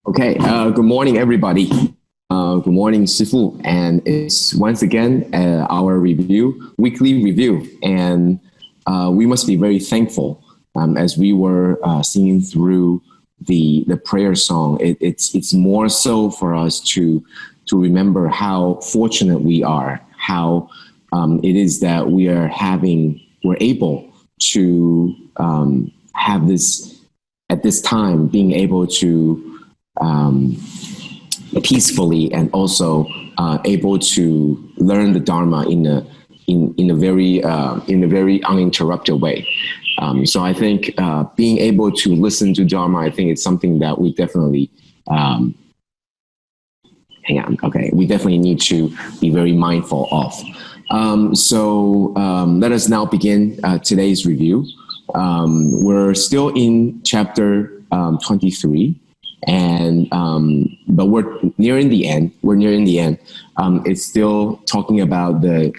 Okay, good morning, everybody. Good morning, Shifu. And it's once again our weekly review. And we must be very thankful as we were singing through the prayer song. It's more so for us to remember how fortunate we are, how it is that we're able to have this, at this time, being able to peacefully and also able to learn the Dharma in a very uninterrupted way. So I think being able to listen to Dharma, I think it's something that we definitely we definitely need to be very mindful of. So let us now begin today's review. We're still in chapter 23. And but we're nearing the end. It's still talking about the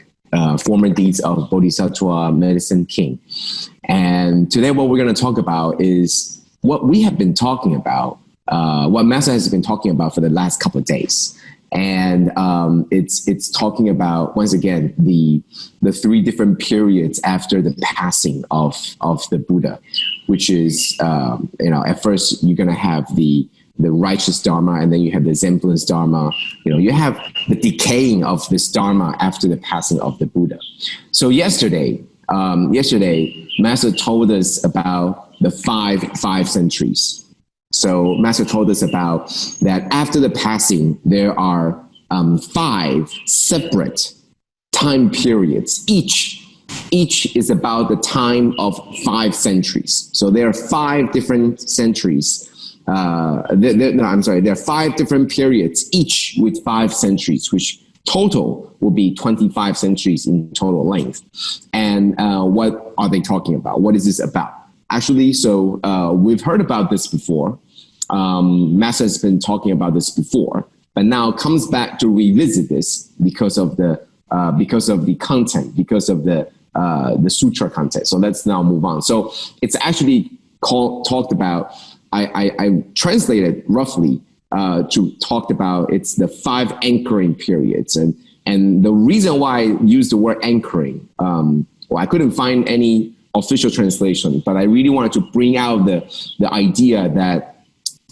former deeds of Bodhisattva, Medicine King. And today what we're going to talk about is what we have been talking about, what Master has been talking about for the last couple of days. And it's talking about, once again, the three different periods after the passing of the Buddha, which is, at first you're going to have the righteous Dharma, and then you have the exemplance Dharma. You have the decaying of this Dharma after the passing of the Buddha. So yesterday, Master told us about the five centuries. So Master told us about that after the passing, there are 5 separate time periods. Each is about the time of 5 centuries. So there are 5 different centuries. There are 5 different periods, each with 5 centuries, which total will be 25 centuries in total length. And what are they talking about? What is this about? Actually, so we've heard about this before. Master has been talking about this before, but now comes back to revisit this because of the content, because of the sutra content. So let's now move on. So it's actually talked about. I translated roughly to talk about it's the 5 anchoring periods, and the reason why I use the word anchoring, I couldn't find any official translation, but I really wanted to bring out the idea that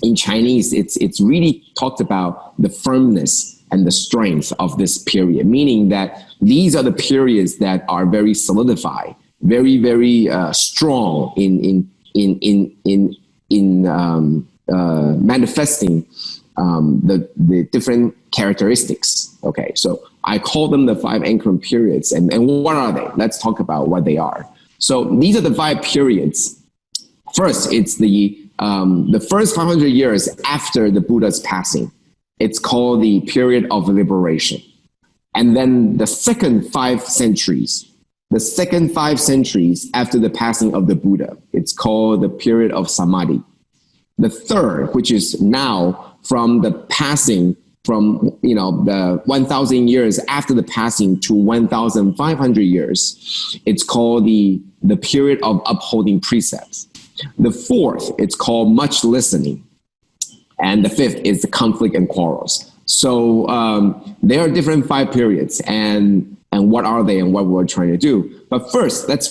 in Chinese it's really talked about the firmness and the strength of this period, meaning that these are the periods that are very solidified, very very strong in manifesting the different characteristics. Okay, so I call them the 5 anchoring periods. And what are they? Let's talk about what they are. So these are the 5 periods. First, it's the first 500 years after the Buddha's passing. It's called the period of liberation. And then the second 5 centuries after the passing of the Buddha, it's called the period of Samadhi. The third, which is now from the passing from, the 1,000 years after the passing to 1,500 years, it's called the period of upholding precepts. The fourth, it's called much listening. And the fifth is the conflict and quarrels. So there are different 5 periods, and what are they and what we're trying to do. But first, let's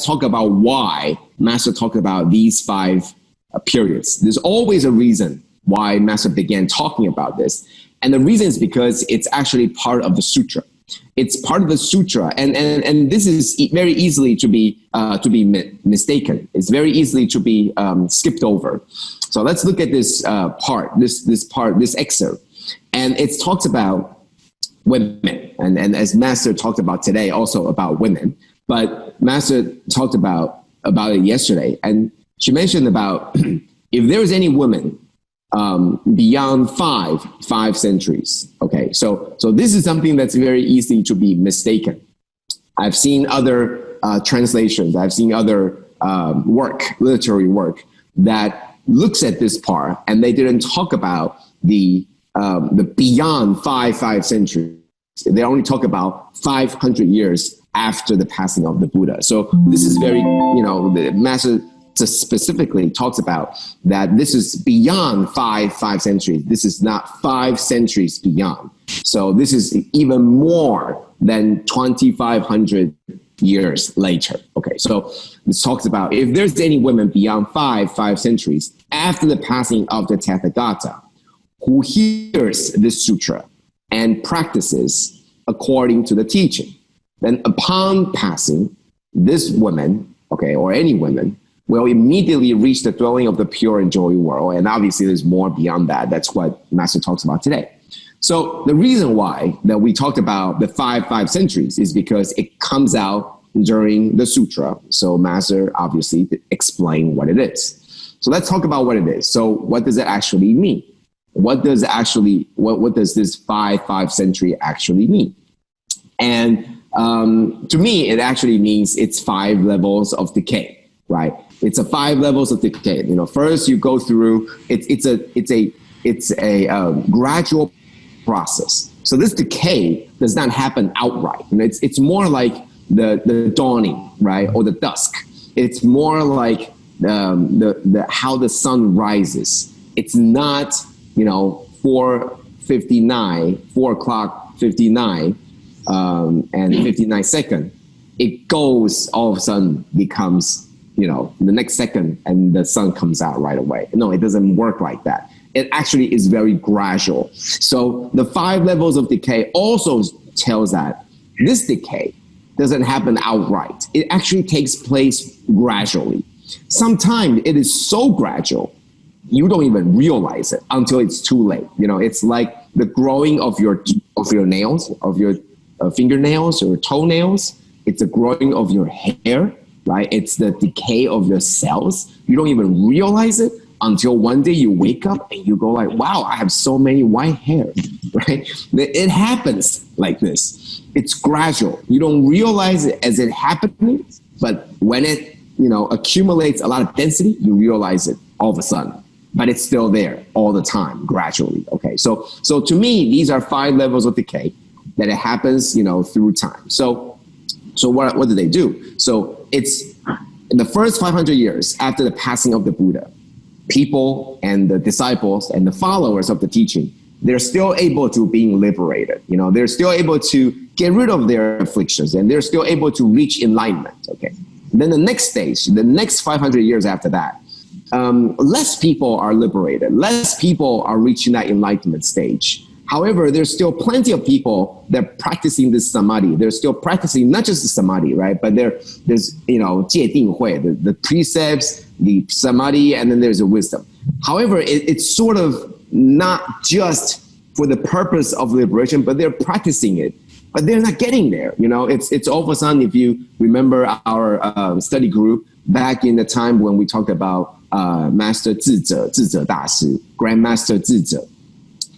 talk about why Master talked about these 5 periods. There's always a reason why Master began talking about this. And the reason is because it's actually part of the sutra. It's part of the sutra, and this is very easily to be mistaken. It's very easily to be skipped over. So let's look at this this excerpt. And it talks about women, and as Master talked about today, also about women. But Master talked about it yesterday, and she mentioned about if there is any woman beyond five centuries. Okay, so this is something that's very easy to be mistaken. I've seen other translations. I've seen other literary work that looks at this part, and they didn't talk about the beyond five centuries. They only talk about 500 years after the passing of the Buddha. So this is very, the Master specifically talks about that this is beyond five centuries. This is not 5 centuries beyond. So this is even more than 2,500 years later. Okay, so this talks about if there's any women beyond five centuries after the passing of the Tathagata who hears this sutra and practices according to the teaching, then upon passing, this woman, okay, or any women, will immediately reach the dwelling of the pure and joy world. And obviously there's more beyond that. That's what Master talks about today. So the reason why that we talked about the five centuries is because it comes out during the sutra. So Master obviously explained what it is. So let's talk about what it is. So what does it actually mean? What does this five century actually mean? And to me, it actually means it's 5 levels of decay, right? It's 5 levels of decay. You know, first you go through, it's a gradual process. So this decay does not happen outright. You know, it's more like the dawning, right, or the dusk. It's more like the how the sun rises. It's not, you know, 4 o'clock 59 and 59 seconds. It goes all of a sudden becomes, you know, the next second and the sun comes out right away. No, it doesn't work like that. It actually is very gradual. So the 5 levels of decay also tells that this decay doesn't happen outright. It actually takes place gradually. Sometimes it is so gradual, you don't even realize it until it's too late. You know, it's like the growing of your nails, of your fingernails or toenails. It's the growing of your hair, right? It's the decay of your cells. You don't even realize it until one day you wake up and you go like, wow, I have so many white hair, right? It happens like this. It's gradual. You don't realize it as it happening, but when it, you know, accumulates a lot of density, you realize it all of a sudden. But it's still there all the time, gradually. Okay, so to me, these are 5 levels of decay that it happens, you know, through time. So what do they do? So it's in the first 500 years after the passing of the Buddha, people and the disciples and the followers of the teaching, they're still able to being liberated. You know, they're still able to get rid of their afflictions and they're still able to reach enlightenment. Okay, and then the next stage, the next 500 years after that, less people are liberated, less people are reaching that enlightenment stage. However, there's still plenty of people that are practicing this samadhi. They're still practicing not just the samadhi, right? But there's, you know, 戒定慧, the precepts, the samadhi, and then there's a wisdom. However, it's sort of not just for the purpose of liberation, but they're practicing it. But they're not getting there. You know, it's all of a sudden, if you remember our study group back in the time when we talked about Master Tzu Chi Dashi, Grandmaster Tzu Chi,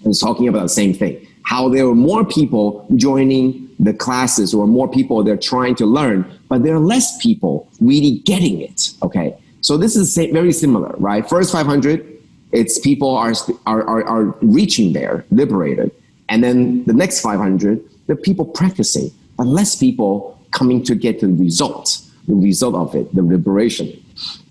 was talking about the same thing. How there were more people joining the classes or more people they're trying to learn, but there are less people really getting it. Okay, so this is very similar, right? First 500, it's people are reaching there, liberated, and then the next 500, the people practicing, but less people coming to get the result of it, the liberation.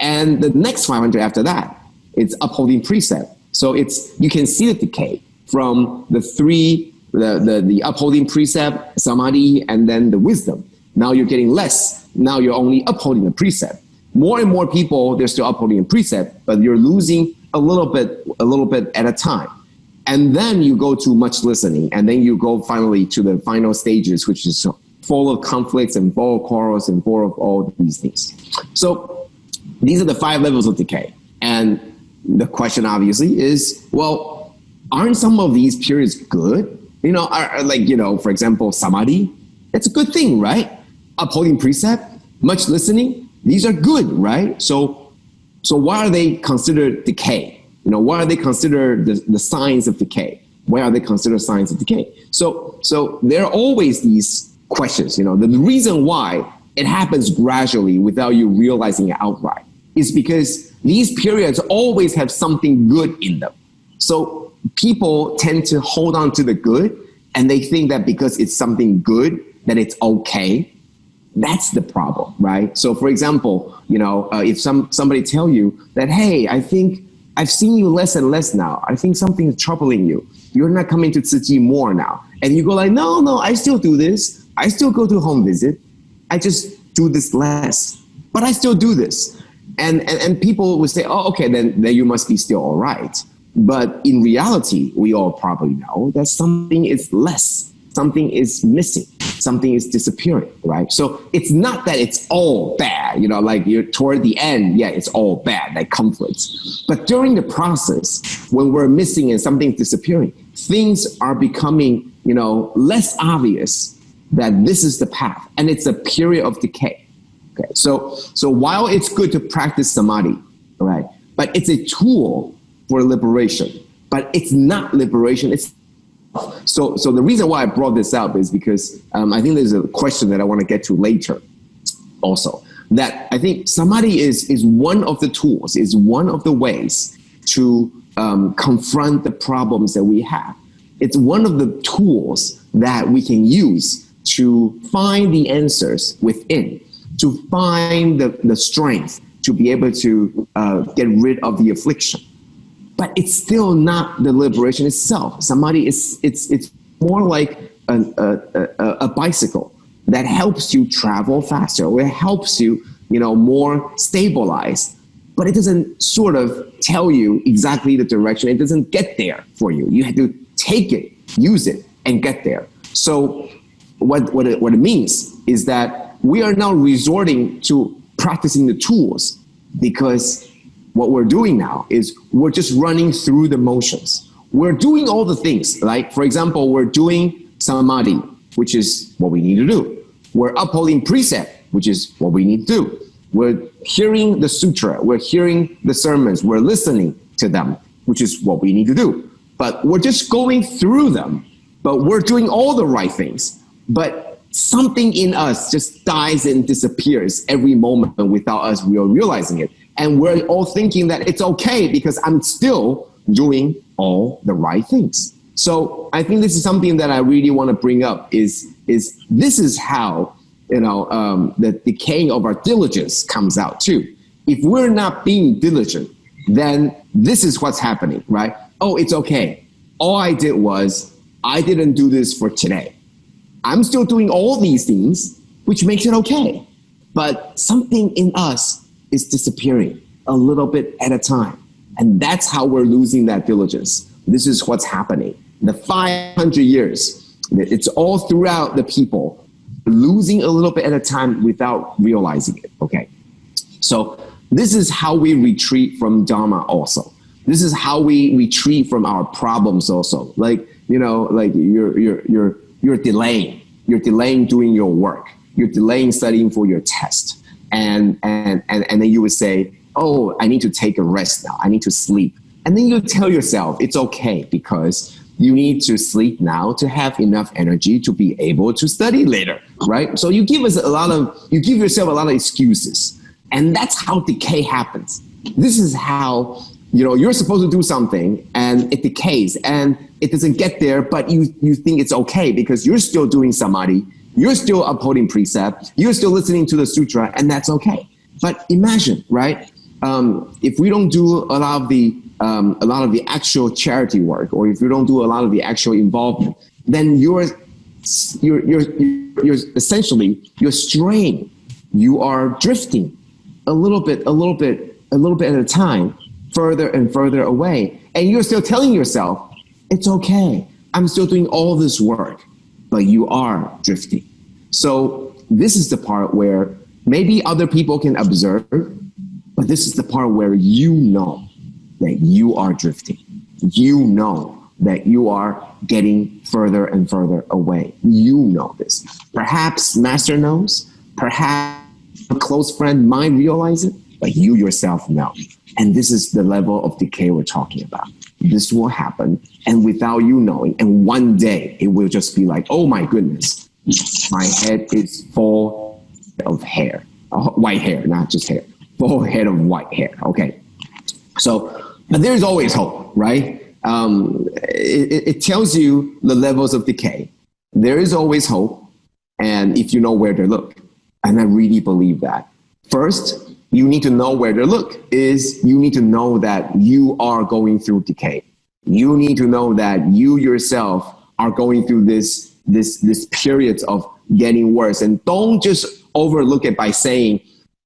And the next 500 after that, it's upholding precept. So you can see the decay from the upholding precept, samadhi, and then the wisdom. Now you're getting less. Now you're only upholding the precept. More and more people, they're still upholding a precept, but you're losing a little bit at a time. And then you go to much listening, and then you go finally to the final stages, which is full of conflicts and full of quarrels and full of all these things. So these are the 5 levels of decay. And the question obviously is, well, aren't some of these periods good? You know, like, you know, for example, samadhi, it's a good thing, right? Upholding precept, much listening, these are good, right? So why are they considered decay? You know, why are they considered the signs of decay? Why are they considered signs of decay? So there are always these questions, you know. The reason why it happens gradually without you realizing it outright is because these periods always have something good in them. So people tend to hold on to the good, and they think that because it's something good, that it's okay. That's the problem, right? So for example, if somebody tell you that, hey, I think I've seen you less and less now. I think something is troubling you. You're not coming to Tzu Chi more now. And you go like, no, I still do this. I still go to home visit. I just do this less, but I still do this. And people would say, oh, okay, then you must be still all right. But in reality, we all probably know that something is less, something is missing, something is disappearing, right? So it's not that it's all bad, like you're toward the end, yeah, it's all bad, like conflicts. But during the process, when we're missing and something's disappearing, things are becoming, less obvious that this is the path, and it's a period of decay. Okay, so while it's good to practice samadhi, right, but it's a tool for liberation, but it's not liberation. So the reason why I brought this up is because I think there's a question that I want to get to later also, that I think samadhi is one of the tools, is one of the ways to confront the problems that we have. It's one of the tools that we can use to find the answers within, to find the strength to be able to get rid of the affliction. But it's still not the liberation itself. Samadhi it's more like a bicycle that helps you travel faster, or it helps you, more stabilized. But it doesn't sort of tell you exactly the direction. It doesn't get there for you. You have to take it, use it, and get there. So what it means is that we are now resorting to practicing the tools, because what we're doing now is we're just running through the motions. We're doing all the things. Like, for example, we're doing samadhi, which is what we need to do. We're upholding precept, which is what we need to do. We're hearing the sutra. We're hearing the sermons. We're listening to them, which is what we need to do. But we're just going through them. But we're doing all the right things. But something in us just dies and disappears every moment without us realizing it. And we're all thinking that it's okay because I'm still doing all the right things. So I think this is something that I really want to bring up is this is how, the decaying of our diligence comes out too. If we're not being diligent, then this is what's happening, right? Oh, it's okay. All I did was I didn't do this for today. I'm still doing all these things, which makes it okay. But something in us is disappearing a little bit at a time. And that's how we're losing that diligence. This is what's happening. The 500 years, it's all throughout the people, losing a little bit at a time without realizing it, okay? So this is how we retreat from Dharma also. This is how we retreat from our problems also. Like, like you're delaying. You're delaying doing your work. You're delaying studying for your test. And then you would say, oh, I need to take a rest now. I need to sleep. And then you tell yourself it's okay because you need to sleep now to have enough energy to be able to study later, right? So you give yourself a lot of excuses. And that's how decay happens. This is how, you're supposed to do something and it decays and it doesn't get there, but you think it's okay because you're still doing samadhi. You're still upholding precept. You're still listening to the sutra, and that's okay. But imagine, right? If we don't do a lot of the actual charity work, or if you don't do a lot of the actual involvement, then you're essentially straying. You are drifting a little bit at a time, further and further away, and you're still telling yourself, "It's okay. I'm still doing all this work." But you are drifting. So this is the part where maybe other people can observe, but this is the part where you know that you are drifting. You know that you are getting further and further away. You know this. Perhaps Master knows, perhaps a close friend might realize it, but you yourself know. And this is the level of decay we're talking about. This will happen, and without you knowing, and one day it will just be like, oh my goodness, my head is full of hair, white hair, not just hair, full head of white hair. Okay, so but there's always hope, right? It tells you the levels of decay. There is always hope, and if you know where to look. And I really believe that. First, you need to know where to look. You need to know that you are going through decay. You need to know that you yourself are going through this period of getting worse. And don't just overlook it by saying,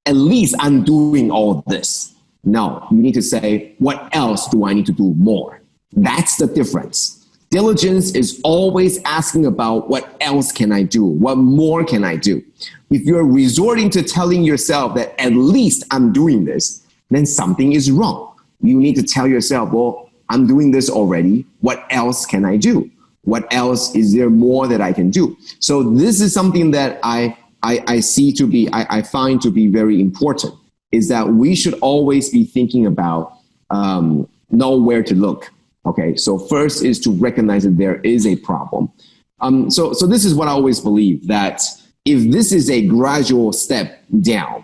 at least I'm doing all this. No, you need to say, what else do I need to do more? That's the difference. Diligence is always asking about what else can I do? What more can I do? If you're resorting to telling yourself that at least I'm doing this, then something is wrong. You need to tell yourself, well, I'm doing this already. What else can I do? What else is there more that I can do? So this is something that I find to be very important, is that we should always be thinking about know where to look. Okay, so first is to recognize that there is a problem. So this is what I always believe, that if this is a gradual step down,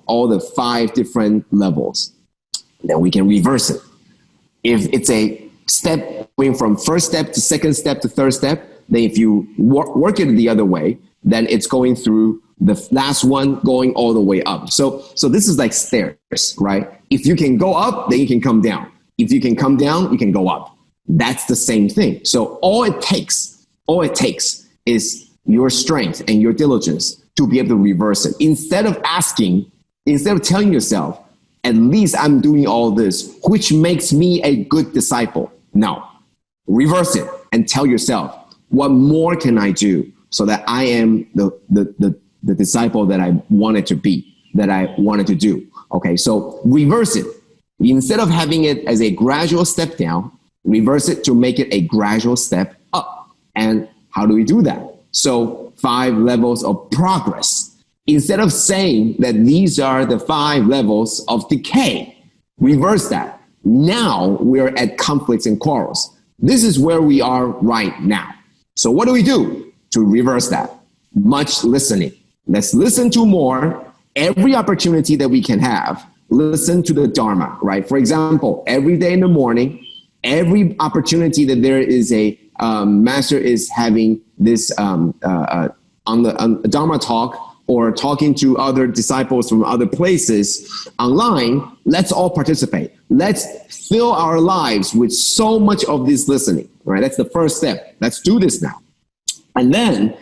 all the 5 different levels, then we can reverse it. If it's a step going from first step to second step to third step, then if you work it the other way, then it's going through the last one going all the way up. So this is like stairs, right? If you can go up, then you can come down. If you can come down, you can go up. That's the same thing. So all it takes is your strength and your diligence to be able to reverse it. Instead of telling yourself, at least I'm doing all this, which makes me a good disciple. No, reverse it and tell yourself, what more can I do so that I am the disciple that I wanted to be, that I wanted to do? Okay, so reverse it. Instead of having it as a gradual step down, reverse it to make it a gradual step up. And how do we do that? So 5 levels of progress. Instead of saying that these are the 5 levels of decay, reverse that. Now we're at conflicts and quarrels. This is where we are right now. So what do we do to reverse that? Much listening. Let's listen to more. Every opportunity that we can have, listen to the Dharma, right? For example, every day in the morning, every opportunity that there is a master is having this on the Dharma talk, or talking to other disciples from other places online, let's all participate. Let's fill our lives with so much of this listening, right? That's the first step. Let's do this now. And then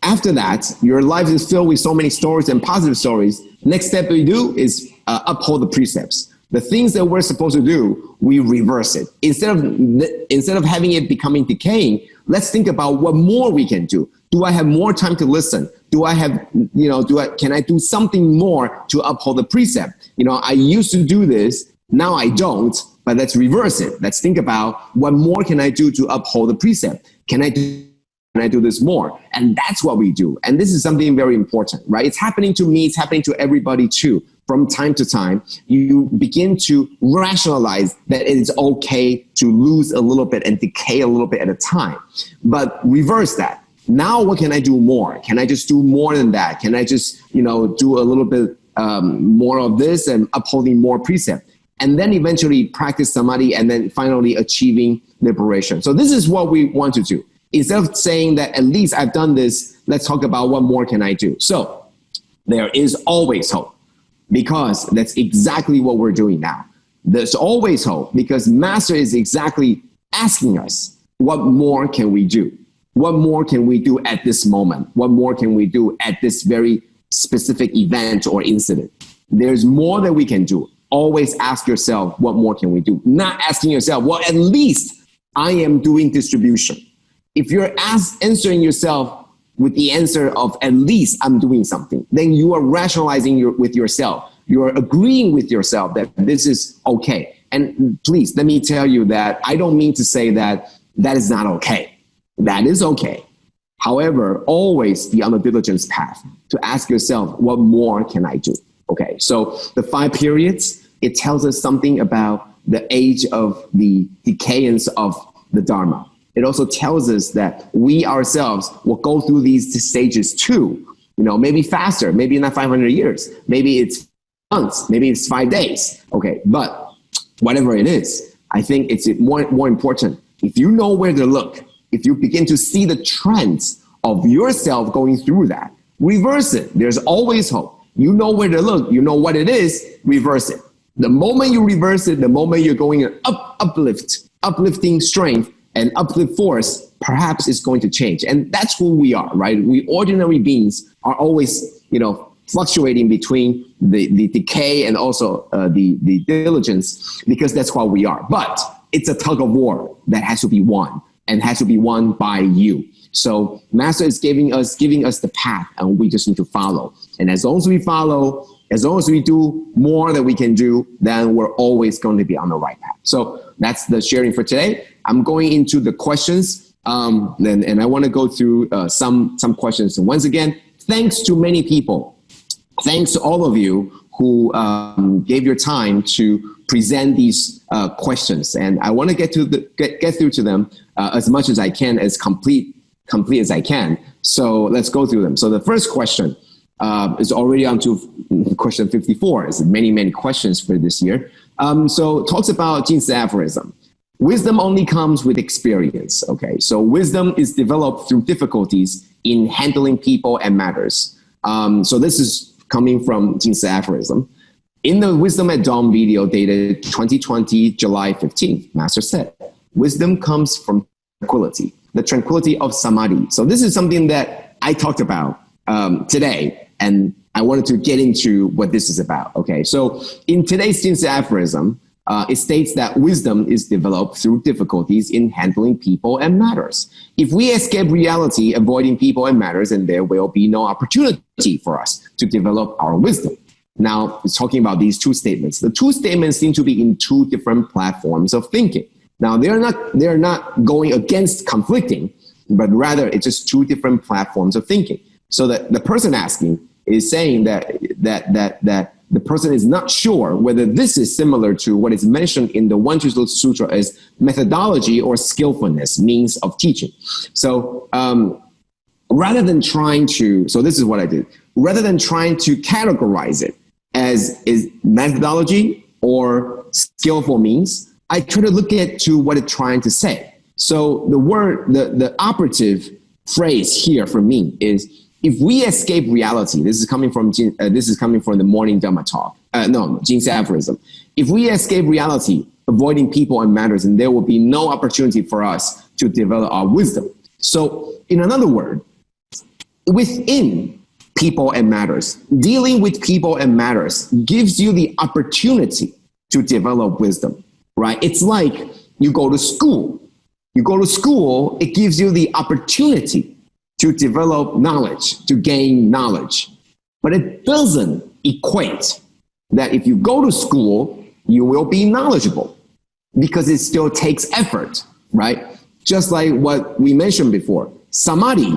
after that, your life is filled with so many stories and positive stories. Next step we do is uphold the precepts. The things that we're supposed to do, we reverse it. Instead of having it becoming decaying, let's think about what more we can do. Do I have more time to listen? Can I do something more to uphold the precept? I used to do this, now I don't, but let's reverse it. Let's think about what more can I do to uphold the precept? Can I do this more? And that's what we do. And this is something very important, right? It's happening to me, it's happening to everybody too. From time to time, you begin to rationalize that it is okay to lose a little bit and decay a little bit at a time. But reverse that. Now what can I do more? Can I just do more than that? Can I just, do a little bit more of this and upholding more precept? And then eventually practice samadhi and then finally achieving liberation. So this is what we want to do. Instead of saying that at least I've done this, let's talk about what more can I do. So there is always hope, because that's exactly what we're doing now. There's always hope because Master is exactly asking us, what more can we do? What more can we do at this moment? What more can we do at this very specific event or incident? There's more that we can do. Always ask yourself, what more can we do? Not asking yourself, well, at least I am doing distribution. If you're answering yourself with the answer of at least I'm doing something, then you are rationalizing with yourself. You're agreeing with yourself that this is okay. And please, let me tell you that I don't mean to say that that is not okay. That is okay. However, always be on the diligence path to ask yourself, what more can I do? Okay, so the 5 periods, it tells us something about the age of the decayance of the Dharma. It also tells us that we ourselves will go through these stages too. Maybe faster, maybe not 500 years, maybe it's months, maybe it's 5 days. Okay, but whatever it is, I think it's more important. If you know where to look, if you begin to see the trends of yourself going through that, reverse it. There's always hope. You know where to look. You know what it is. Reverse it. The moment you reverse it, the moment you're going uplifting strength and uplift force, perhaps it's going to change. And that's who we are, right? We ordinary beings are always, fluctuating between the decay and also the diligence, because that's what we are. But it's a tug of war that has to be won, and has to be won by you. So Master is giving us the path, and we just need to follow. And as long as we follow, as long as we do more than we can do, then we're always going to be on the right path. So that's the sharing for today. I'm going into the questions, and I want to go through some questions. And once again, thanks to many people. Thanks to all of you who gave your time to present these questions. And I want to get through to them as much as I can, as complete as I can. So let's go through them. So the first question is already on to question 54. It's many questions for this year. So it talks about Jing's aphorism. Wisdom only comes with experience. Okay, so wisdom is developed through difficulties in handling people and matters. So this is coming from Jing's aphorism. In the Wisdom at Dawn video dated 2020, July 15th, Master said, wisdom comes from tranquility, the tranquility of Samadhi. So this is something that I talked about today, and I wanted to get into what this is about. Okay, so in today's Jing's aphorism, it states that wisdom is developed through difficulties in handling people and matters. If we escape reality, avoiding people and matters, then there will be no opportunity for us to develop our wisdom. Now, it's talking about these two statements. The two statements seem to be in two different platforms of thinking. Now, they're not going against conflicting, but rather it's just two different platforms of thinking. So that the person asking is saying that the person is not sure whether this is similar to what is mentioned in the Wondrous Lotus Sutra as methodology or skillfulness, means of teaching. So rather than trying to, so this is what I did, rather than trying to categorize it as is methodology or skillful means, I try to look at to what it's trying to say. So the word, the operative phrase here for me is, if we escape reality, this is coming from the morning Dharma talk. Jing's aphorism. If we escape reality, avoiding people and matters, and there will be no opportunity for us to develop our wisdom. So, in another word, within people and matters, dealing with people and matters gives you the opportunity to develop wisdom, right? It's like you go to school. You go to school, it gives you the opportunity to develop knowledge, to gain knowledge. But it doesn't equate that if you go to school, you will be knowledgeable, because it still takes effort, right? Just like what we mentioned before, Samadhi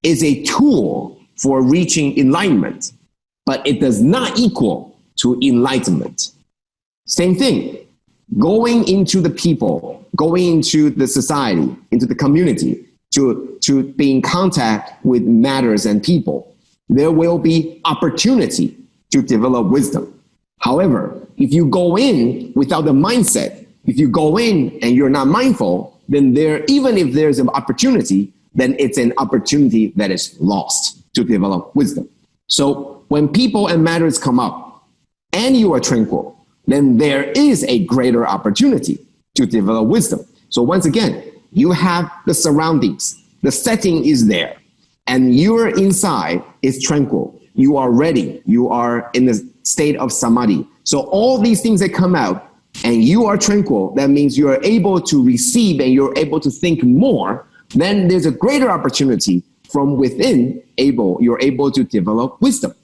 is a tool for reaching enlightenment, but it does not equal to enlightenment. Same thing, going into the people, going into the society, into the community, to be in contact with matters and people, there will be opportunity to develop wisdom. However, if you go in without the mindset, if you go in and you're not mindful, then even if there's an opportunity, then it's an opportunity that is lost to develop wisdom. So when people and matters come up and you are tranquil, then there is a greater opportunity to develop wisdom. So once again, you have the surroundings, the setting is there, and your inside is tranquil. You are ready. You are in the state of Samadhi. So all these things that come out and you are tranquil, that means you are able to receive and you're able to think more. Then there's a greater opportunity from within, you're able to develop wisdom.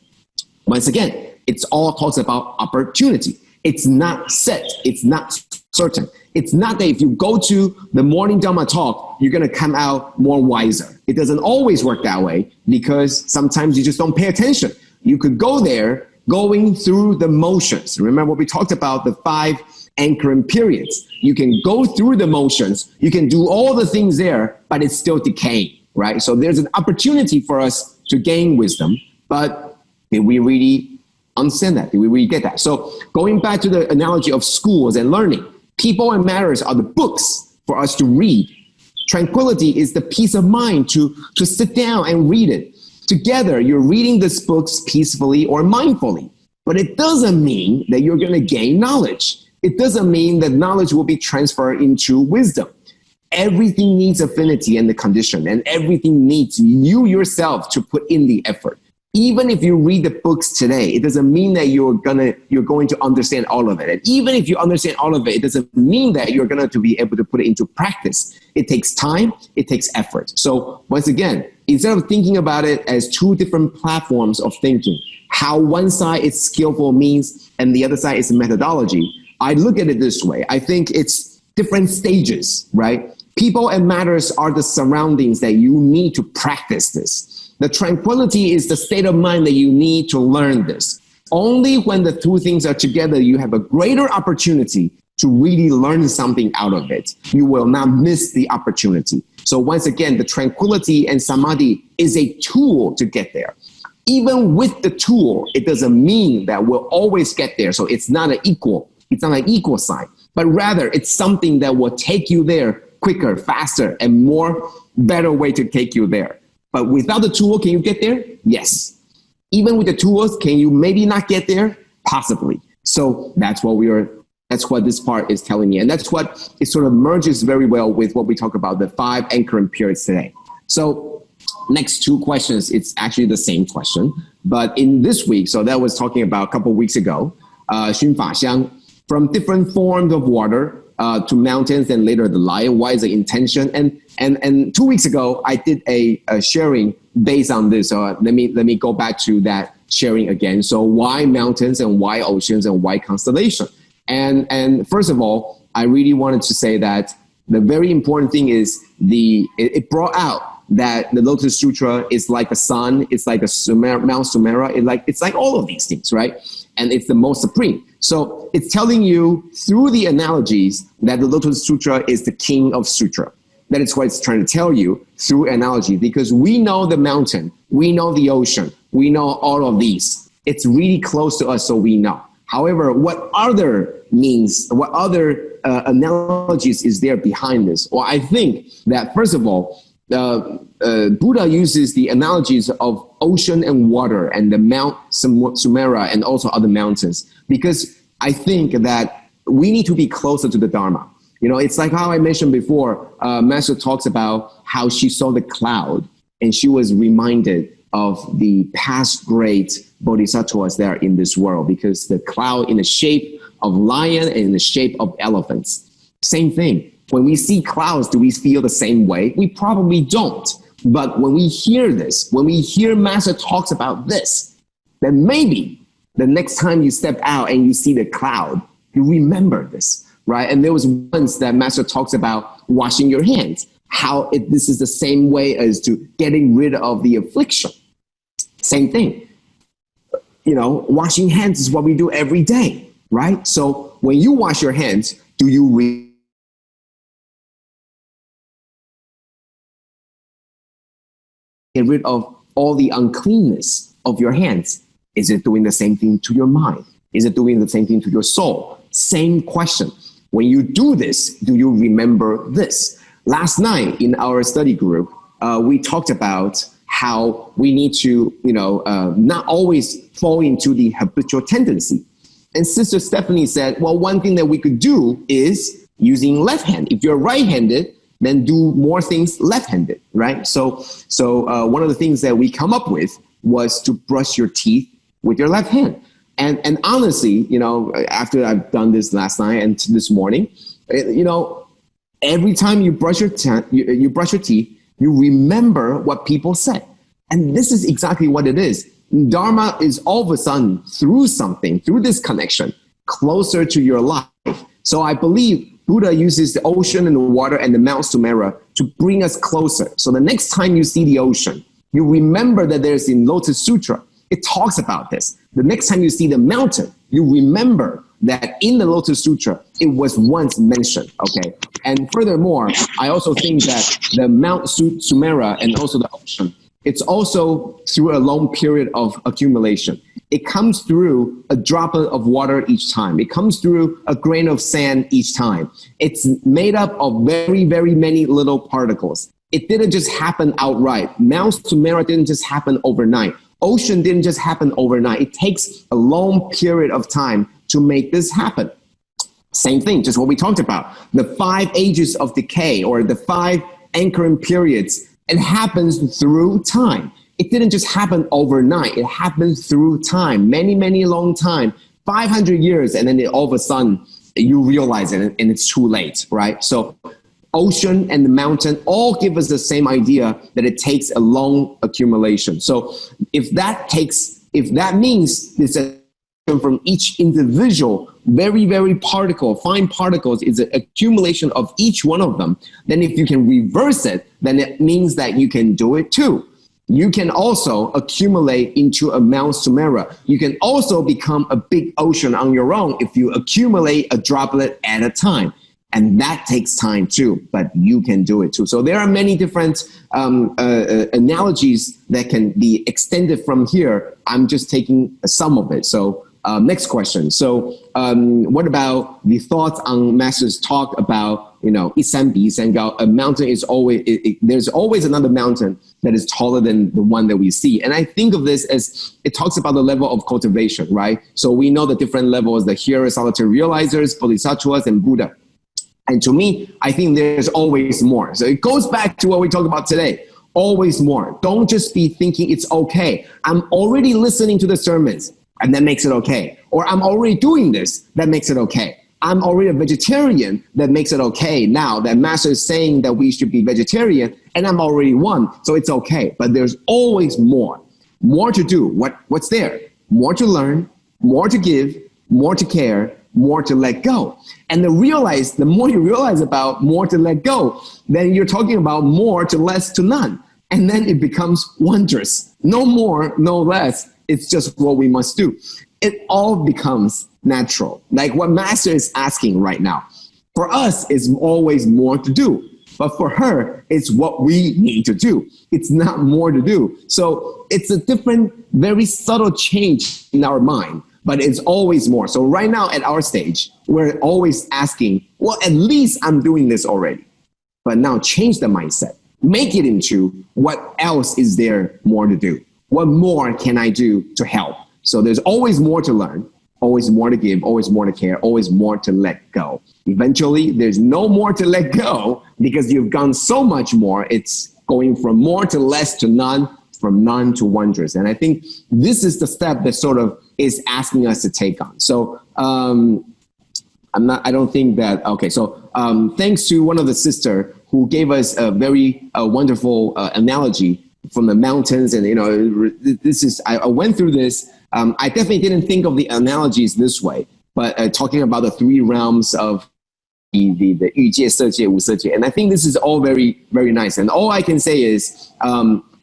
Once again, it's all talks about opportunity. It's not set. It's not certain. It's not that if you go to the morning Dharma talk, you're going to come out more wiser. It doesn't always work that way, because sometimes you just don't pay attention. You could go there going through the motions. Remember what we talked about, the 5 anchoring periods. You can go through the motions. You can do all the things there, but it's still decaying, right? So there's an opportunity for us to gain wisdom, but did we really understand that? Did we really get that? So going back to the analogy of schools and learning, people and matters are the books for us to read. Tranquility is the peace of mind to sit down and read it. Together, you're reading these books peacefully or mindfully, but it doesn't mean that you're going to gain knowledge. It doesn't mean that knowledge will be transferred into wisdom. Everything needs affinity and the condition, and everything needs you yourself to put in the effort. Even if you read the books today, it doesn't mean that you're going to understand all of it. And even if you understand all of it, it doesn't mean that you're going to be able to put it into practice. It takes time, it takes effort. So once again, instead of thinking about it as two different platforms of thinking, how one side is skillful means and the other side is methodology, I look at it this way. I think it's different stages, right? People and matters are the surroundings that you need to practice this. The tranquility is the state of mind that you need to learn this. Only when the two things are together, you have a greater opportunity to really learn something out of it. You will not miss the opportunity. So once again, the tranquility and samadhi is a tool to get there. Even with the tool, it doesn't mean that we'll always get there. So it's not an equal sign, but rather it's something that will take you there quicker, faster, and more better way to take you there. But without the tool, can you get there? Yes. Even with the tools, can you maybe not get there? Possibly. So that's what this part is telling me. And that's what it sort of merges very well with what we talk about, the 5 anchoring periods today. So next 2 questions, it's actually the same question. But in this week, so that was talking about a couple of weeks ago, 熏法香, from different forms of water, to mountains and later the light. Why is the intention? And 2 weeks ago, I did a sharing based on this. So let me go back to that sharing again. So why mountains and why oceans and why constellation? And first of all, I really wanted to say that the very important thing is it brought out that the Lotus Sutra is like a sun, it's like a Mount Sumera, it's like all of these things, right? And it's the most supreme. So it's telling you through the analogies that the Lotus Sutra is the king of sutra. That is what it's trying to tell you through analogy, because we know the mountain, we know the ocean, we know all of these. It's really close to us, so we know. However, what other analogies is there behind this? Well, I think that first of all, Buddha uses the analogies of ocean and water and the Mount Sumera and also other mountains, because I think that we need to be closer to the Dharma. You know, it's like how I mentioned before, Master talks about how she saw the cloud and she was reminded of the past great bodhisattvas that are in this world, because the cloud in the shape of lion and in the shape of elephants. Same thing. When we see clouds, do we feel the same way? We probably don't. But when we hear this, when we hear Master talks about this, then maybe the next time you step out and you see the cloud, you remember this, right? And there was once that Master talks about washing your hands, how this is the same way as to getting rid of the affliction. Same thing. You know, washing hands is what we do every day, right? So when you wash your hands, do you get rid of all the uncleanness of your hands? Is it doing the same thing to your mind? Is it doing the same thing to your soul? Same question. When you do this, do you remember this? Last night in our study group, we talked about how we need to, not always fall into the habitual tendency. And Sister Stephanie said, well, one thing that we could do is using left hand. If you're right-handed, then do more things left-handed, right? So one of the things that we come up with was to brush your teeth with your left hand. And honestly, after I've done this last night and this morning, every time you brush your teeth, you remember what people said. And this is exactly what it is. Dharma is all of a sudden, through this connection, closer to your life. So I believe Buddha uses the ocean and the water and the Mount Sumera to bring us closer. So the next time you see the ocean, you remember that there's in Lotus Sutra, it talks about this. The next time you see the mountain, you remember that in the Lotus Sutra, it was once mentioned, okay? And furthermore, I also think that the Mount Sumera and also the ocean, it's also through a long period of accumulation. It comes through a droplet of water each time. It comes through a grain of sand each time. It's made up of very, very many little particles. It didn't just happen outright. Mount Sumera didn't just happen overnight. Ocean didn't just happen overnight. It takes a long period of time to make this happen. Same thing, just what we talked about. The 5 ages of decay, or the 5 anchoring periods, it happens through time. It didn't just happen overnight. It happened through time, many, many long time, 500 years, and then all of a sudden you realize it and it's too late, right? So ocean and the mountain all give us the same idea that it takes a long accumulation. So if that means this from each individual, very, very fine particles is an accumulation of each one of them, then if you can reverse it, then it means that you can do it too. You can also accumulate into a Mount Sumera. You can also become a big ocean on your own if you accumulate a droplet at a time. And that takes time too, but you can do it too. So there are many different analogies that can be extended from here. I'm just taking some of it. So next question. So what about the thoughts on Master's talk about,一山比一山高, a mountain is always, there's always another mountain that is taller than the one that we see. And I think of this as, it talks about the level of cultivation, right? So we know the different levels, the hearers, solitary realizers, bodhisattvas, and Buddha. And to me, I think there's always more. So it goes back to what we talked about today. Always more. Don't just be thinking it's okay. I'm already listening to the sermons, and that makes it okay. Or I'm already doing this, that makes it okay. I'm already a vegetarian, that makes it okay. Now that Master is saying that we should be vegetarian, and I'm already one, so it's okay. But there's always more. More to do. What's there? More to learn, more to give, more to care, more to let go. And the more you realize about more to let go, then you're talking about more to less to none. And then it becomes wondrous. No more, no less. It's just what we must do. It all becomes natural. Like what Master is asking right now. For us, it's always more to do. But for her, it's what we need to do. It's not more to do. So it's a different, very subtle change in our mind. But it's always more. So right now at our stage, we're always asking, well, at least I'm doing this already. But now change the mindset. Make it into what else is there more to do? What more can I do to help? So there's always more to learn, always more to give, always more to care, always more to let go. Eventually, there's no more to let go because you've gone so much more. It's going from more to less to none, from none to wondrous. And I think this is the step that sort of is asking us to take on. So I don't think that, okay. So thanks to one of the sister who gave us a very wonderful analogy from the mountains. And, I went through this. I definitely didn't think of the analogies this way, but talking about the 3 realms of the 欲界, 色界, 无色界. And I think this is all very, very nice. And all I can say is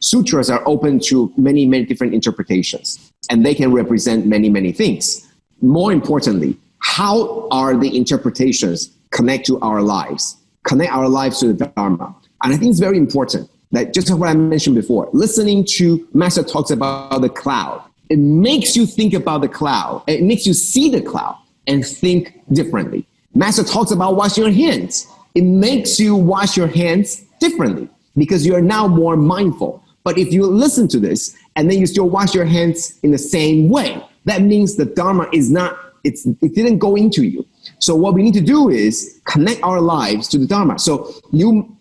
sutras are open to many, many different interpretations, and they can represent many, many things. More importantly, how are the interpretations connect to our lives, connect our lives to the Dharma? And I think it's very important that just what I mentioned before, listening to Master talks about the cloud, it makes you think about the cloud. It makes you see the cloud and think differently. Master talks about washing your hands. It makes you wash your hands differently because you're now more mindful. But if you listen to this and then you still wash your hands in the same way, that means the Dharma is not, it didn't go into you. So what we need to do is connect our lives to the Dharma. So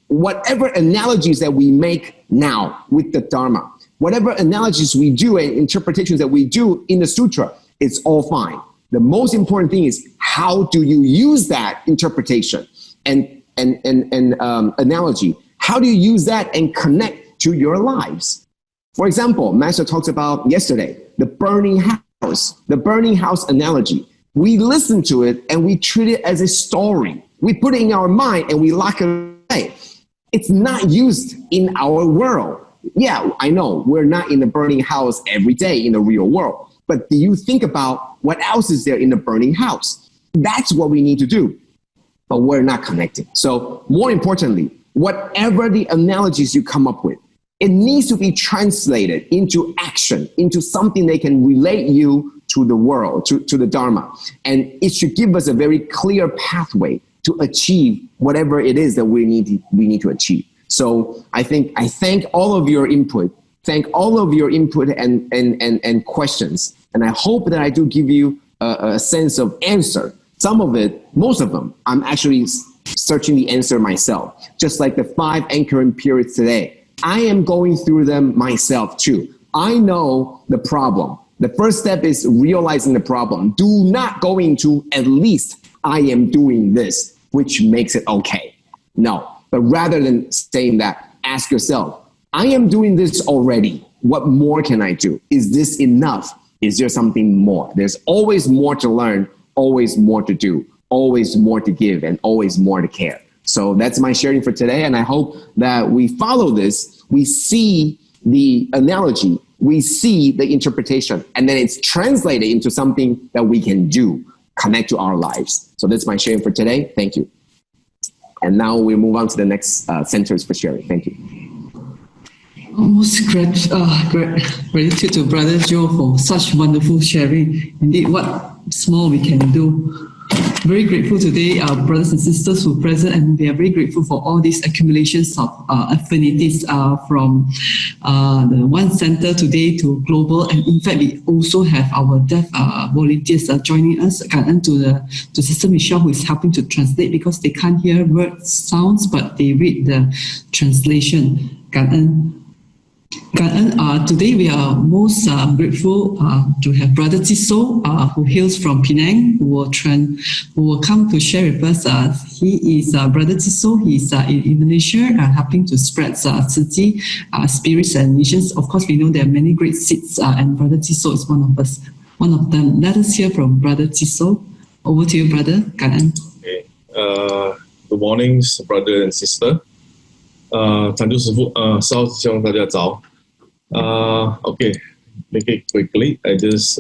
whatever analogies that we make now with the Dharma, whatever analogies we do and interpretations that we do in the sutra, it's all fine. The most important thing is how do you use that interpretation and analogy? How do you use that and connect to your lives? For example, Master talks about yesterday, the burning house analogy. We listen to it and we treat it as a story. We put it in our mind and we lock it away. It's not used in our world. Yeah, I know we're not in a burning house every day in the real world. But do you think about what else is there in the burning house? That's what we need to do. But we're not connected. So more importantly, whatever the analogies you come up with, it needs to be translated into action, into something that can relate you to the world, to the Dharma. And it should give us a very clear pathway to achieve whatever it is that we need to achieve. So I thank all of your input. Thank all of your input and questions. And I hope that I do give you a sense of answer. Some of it, most of them, I'm actually searching the answer myself. Just like the 5 anchoring periods today. I am going through them myself too. I know the problem. The first step is realizing the problem. Do not go into at least I am doing this, which makes it okay. No, but rather than saying that, ask yourself, I am doing this already. What more can I do? Is this enough? Is there something more? There's always more to learn, always more to do, always more to give, and always more to care. So that's my sharing for today. And I hope that we follow this. We see the analogy, we see the interpretation, and then it's translated into something that we can do, connect to our lives. So that's my sharing for today. Thank you. And now we move on to the next centers for sharing. Thank you. Most gratitude to Brother Joe for such wonderful sharing. Indeed, what small we can do. Very grateful today, our brothers and sisters who are present, and we are very grateful for all these accumulations of affinities from the one center today to global. And in fact, we also have our deaf volunteers joining us.感恩to Sister Michelle, who is helping to translate because they can't hear word sounds, but they read the translation.感恩. Today we are most grateful to have Brother Jishou, who hails from Penang, who will come to share with us. He is Brother Jishou. He is in Indonesia, helping to spread Tzu Chi, spirits and missions. Of course, we know there are many great seeds, and Brother Jishou is one of them. Let us hear from Brother Jishou. Over to you, Brother.感恩. Okay. Good morning, brother and sister. 禅宗师父，希望大家早。Okay, make it quickly. I just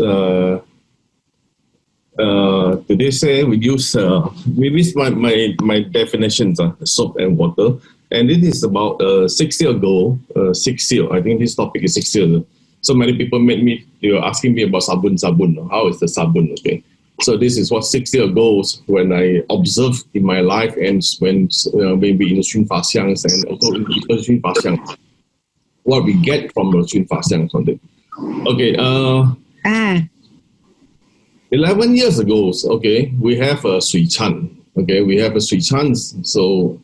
today say we use my definitions, soap and water, and it is about 6 years ago. 6 years. I think this topic is 6 years. So many people they were asking me about sabun. How is the sabun? Okay. So this is what 6 years ago when I observed in my life, and when maybe in the Xun Fa Xiangs and also in the Xun Fa Xiang, what we get from the Xun Fa Xiang. Okay, 11 years ago, okay, we have a Sui Chan. Okay, we have a Sui Chan. So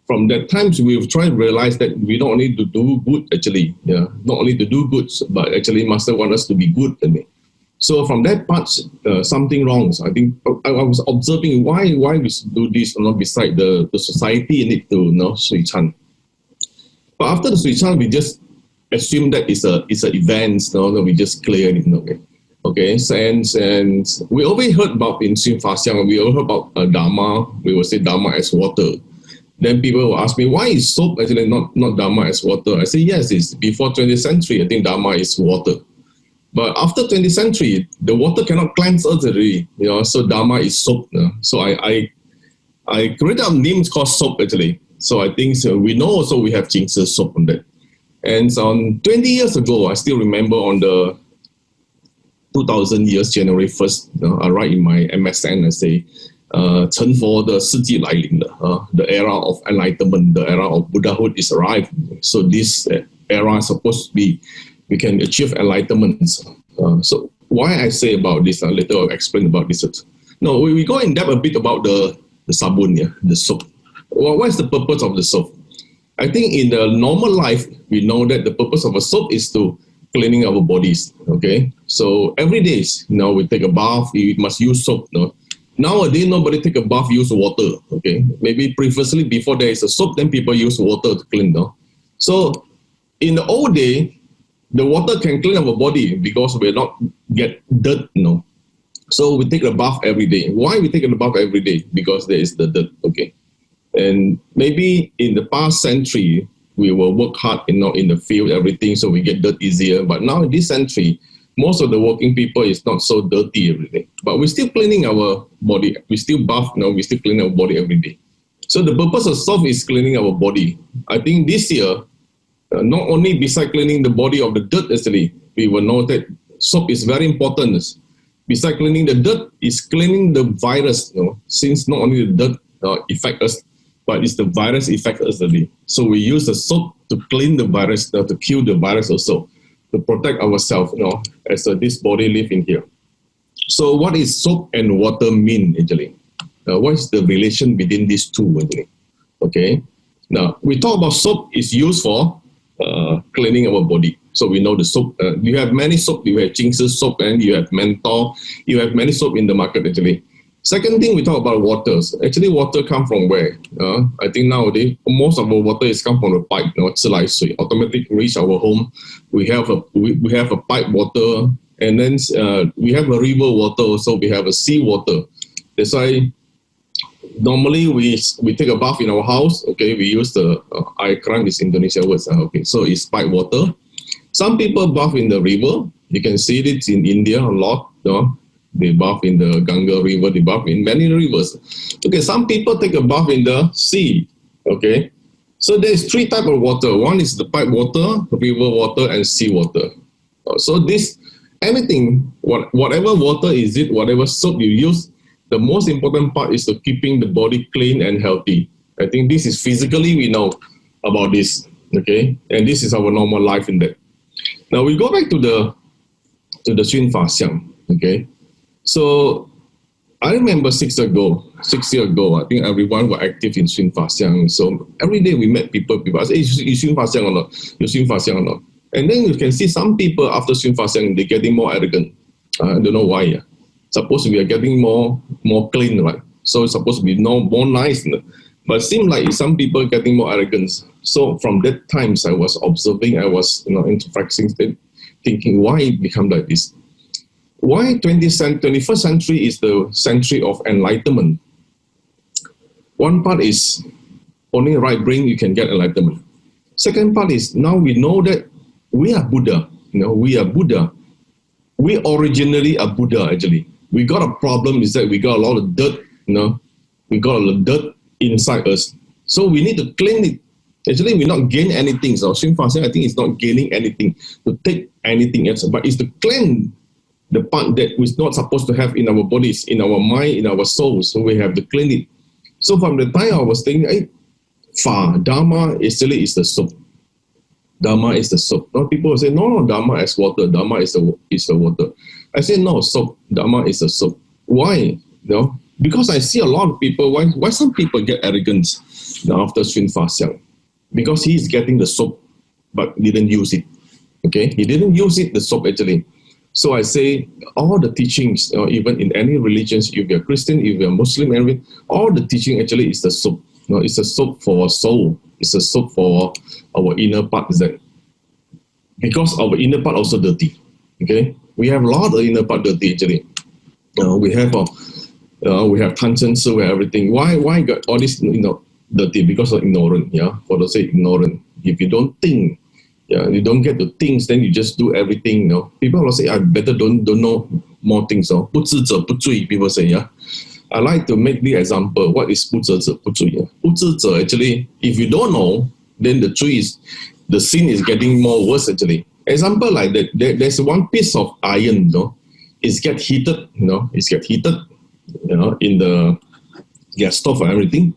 from that time, we've tried to realize that we don't need to do good actually. Yeah, not only to do good, but actually Master wants us to be good. So from that part, something wrong. So I think I was observing why we do this, beside the society need to Sui Chan. But after the Sui Chan, we just assume that it's an event. We just clear it. Okay. And we always heard about in Xun Fa Xiang. We all heard about Dharma. We will say Dharma as water. Then people will ask me, why is soap actually not Dharma as water? I say yes. It's before 20th century. I think Dharma is water. But after 20th century, the water cannot cleanse us already, so Dharma is soap. So I created a name called soap actually. So I think we know also we have Jing soap on that. And so 20 years ago, I still remember on the 2000 years, January 1st, I write in my MSN, I say, 成佛的世纪来临了, the era of enlightenment, the era of Buddhahood is arrived. So this era is supposed to be, we can achieve enlightenment. So why I say about this, later I'll explain about this. No, we go in depth a bit about the sabun, the soap. Well, what is the purpose of the soap? I think in the normal life, we know that the purpose of a soap is to cleaning our bodies, okay? So every day, we take a bath, we must use soap. Nowadays, nobody take a bath, use water, okay? Maybe previously, before there is a soap, then people use water to clean. So in the old day, the water can clean our body because we not get dirt, So we take a bath every day. Why we take a bath every day? Because there is the dirt, okay. And maybe in the past century, we will work hard, in the field, everything, so we get dirt easier. But now in this century, most of the working people is not so dirty every day. But we're still cleaning our body. We still bath, we still clean our body every day. So the purpose of soap is cleaning our body. I think this year, not only besides cleaning the body of the dirt, actually, we will know that soap is very important. Besides cleaning the dirt, is cleaning the virus, since not only the dirt affect us, but it's the virus effect actually. So we use the soap to clean the virus, to kill the virus also, to protect ourselves, as this body live in here. So what is soap and water mean actually? What is the relation between these two actually? Okay. Now we talk about soap is used for cleaning our body. So we know the soap. You have many soap. You have Jishou soap and you have menthol. You have many soap in the market actually. Second thing, we talk about waters. Actually, water come from where? I think nowadays most of our water is come from the pipe. 自来水 automatically reach our home. We have a pipe water, and then we have a river water. So we have a sea water. That's why normally we take a bath in our house. Okay, we use the air keran is Indonesia words. Okay, so it's pipe water. Some people bath in the river. You can see it in India a lot. They bath in the Ganga river. They bath in many rivers. Okay, some people take a bath in the sea. Okay, so there's three types of water. One is the pipe water, river water, and sea water. So this anything, whatever water is it, whatever soap you use, the most important part is to keeping the body clean and healthy. I think this is physically we know about this. Okay, and this is our normal life in that. Now we go back to the Xun Fa Xiang. Okay, so I remember 6 years ago, I think everyone were active in Xun Fa Xiang. So every day we met people I say, you Xun Fa Xiang or not? You Xun Fa Xiang or not? And then you can see some people after Xun Fa Xiang, they're getting more arrogant. I don't know why. Supposed to be getting more clean, right? So it's supposed to be more nice. But it seemed like some people getting more arrogance. So from that times I was observing, I was interacting, thinking why it become like this? Why 21st century is the century of enlightenment? One part is only right brain you can get enlightenment. Second part is now we know that we are Buddha. We are Buddha. We originally are Buddha actually. We got a problem is that we got a lot of dirt. We got a lot of dirt inside us. So we need to clean it. Actually, we not gain anything. So Xun Fa Xiang, I think it's not gaining anything to take anything else, but it's to cleanse the part that we're not supposed to have in our bodies, in our mind, in our souls. So we have to clean it. So from the time I was thinking, Fa, Dharma actually is the soap. Dharma is the soap. Now people say, no, Dharma is water. Dharma is the water. I say, no, soap. Dharma is the soap. Why? Because I see a lot of people, why some people get arrogant after Xun Fa Xiang? Because he's getting the soap, but didn't use it. Okay? He didn't use it, the soap actually. So I say, all the teachings, even in any religions, if you're Christian, if you're Muslim, everything, all the teaching actually is the soap. It's a soap for our soul. It's a soap for our inner part. Is that because our inner part also dirty. Okay? We have a lot of inner part dirty actually. We have Tan Chen Tzu, everything. Why got all this dirty? Because of ignorance. For the sake ignorant. If you don't think, you don't get the things, then you just do everything. People will say, I better don't know more things. 不知者不罪, people say. I like to make the example. What is 不知者不罪? 不知者 actually, if you don't know, then the sin is getting more worse actually. Example like that. There's one piece of iron. It's get heated. It's get heated. In the gas stove and everything.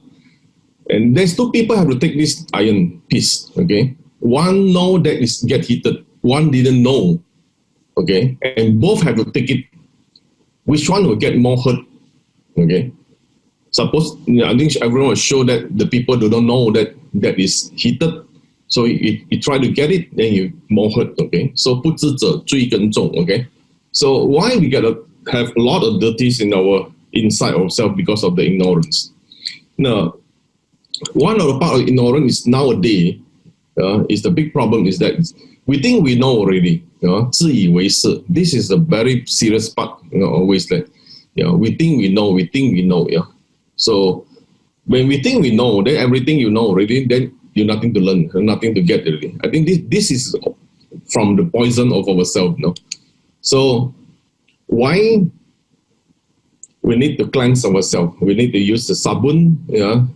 And there's two people have to take this iron piece. Okay. One know that it get heated. One didn't know. Okay. And both have to take it. Which one will get more hurt? Okay. Suppose, I think everyone will show that the people do not know that is heated. So you try to get it, then you more hurt. Okay. So 不知者罪更重. Okay. So why we gotta have a lot of dirties in our inside ourselves because of the ignorance? Now, one of the part of ignorance is nowadays, is the big problem is that we think we know already. 自以为是. This is a very serious part. Always that. We think we know. So when we think we know, then everything you know already, then you nothing to learn, nothing to get already. I think this is from the poison of ourselves. So why we need to cleanse ourselves? We need to use the sabun